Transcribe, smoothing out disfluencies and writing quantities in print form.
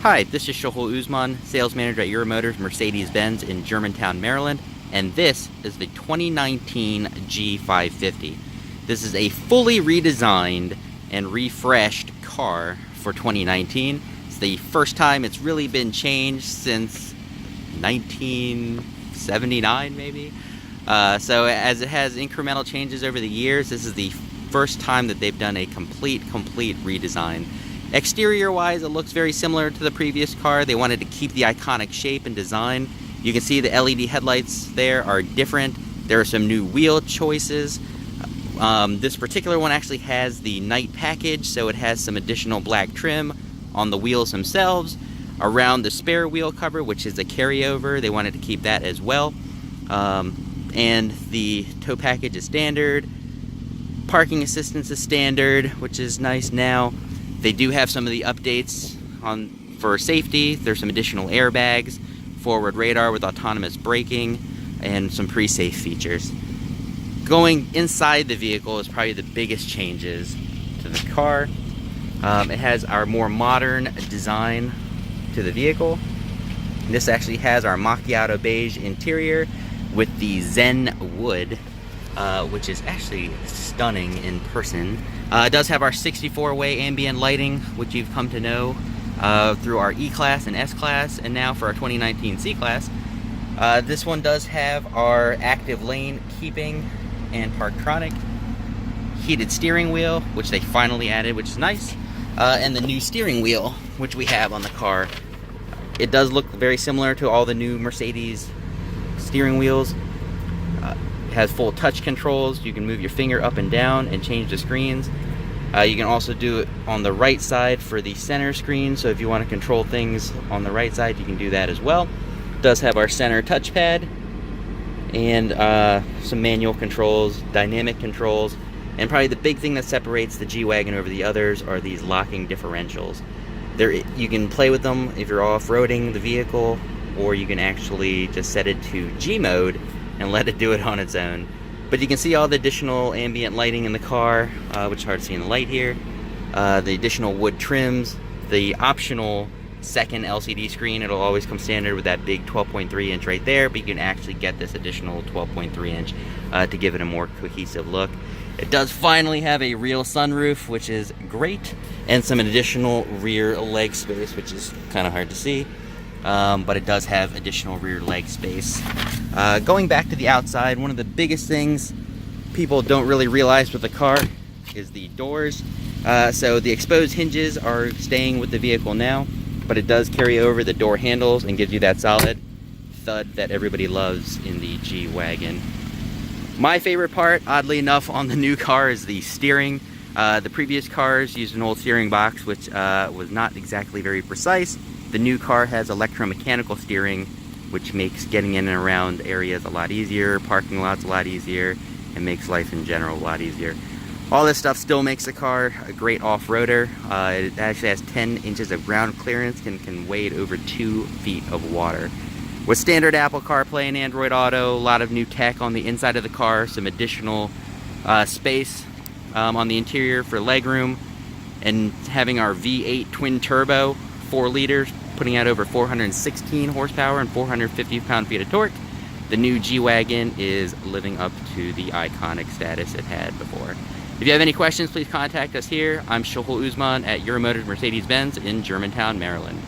Hi, this is Shohol Uzman, sales manager at Euromotors Mercedes-Benz in Germantown, Maryland, and this is the 2019 G550. This is a fully redesigned and refreshed car for 2019. It's the first time it's really been changed since 1979, maybe. So as it has incremental changes over the years, this is the first time that they've done a complete redesign. Exterior wise, it looks very similar to the previous car. They wanted to keep the iconic shape and design. You can see the LED headlights there are different. There are some new wheel choices. This particular one actually has the night package, so it has some additional black trim on the wheels themselves. Around the spare wheel cover, which is a carryover, they wanted to keep that as well. And the tow package is standard. Parking assistance is standard, which is nice now. They do have some of the updates for safety. There's some additional airbags, forward radar with autonomous braking, and some pre-safe features. Going inside the vehicle is probably the biggest changes to the car. It has our more modern design to the vehicle. This actually has our macchiato beige interior with the Zen wood, which is actually stunning in person. It does have our 64-way ambient lighting, which you've come to know through our E-Class and S-Class, and now for our 2019 C-Class. This one does have our active lane keeping and Parktronic. Heated steering wheel, which they finally added, which is nice. And the new steering wheel, which we have on the car. It does look very similar to all the new Mercedes steering wheels. It has full touch controls. You can move your finger up and down and change the screens. You can also do it on the right side for the center screen, so if you want to control things on the right side, you can do that as well. It does have our center touchpad and some manual controls, dynamic controls, and probably the big thing that separates the G-Wagon over the others are these locking differentials. You can play with them if you're off-roading the vehicle, or you can actually just set it to G mode and let it do it on its own. But you can see all the additional ambient lighting in the car, which is hard to see in the light here. The additional wood trims, the optional second LCD screen. It'll always come standard with that big 12.3 inch right there, but you can actually get this additional 12.3 inch to give it a more cohesive look. It does finally have a real sunroof, which is great, and some additional rear leg space, which is kind of hard to see. But it does have additional rear leg space. Going back to the outside, one of the biggest things people don't really realize with the car is the doors. So the exposed hinges are staying with the vehicle now, but it does carry over the door handles and gives you that solid thud that everybody loves in the G-Wagon. My favorite part, oddly enough, on the new car is the steering. The previous cars used an old steering box, which was not exactly very precise. The new car has electromechanical steering, which makes getting in and around areas a lot easier, parking lots a lot easier, and makes life in general a lot easier. All this stuff still makes the car a great off-roader. It actually has 10 inches of ground clearance and can wade over 2 feet of water. With standard Apple CarPlay and Android Auto, a lot of new tech on the inside of the car, some additional space on the interior for legroom, and having our V8 twin turbo 4 liters, putting out over 416 horsepower and 450 pound-feet of torque. The new G-Wagon is living up to the iconic status it had before. If you have any questions, please contact us here. I'm Shohol Uzman at Euromotors Mercedes-Benz in Germantown, Maryland.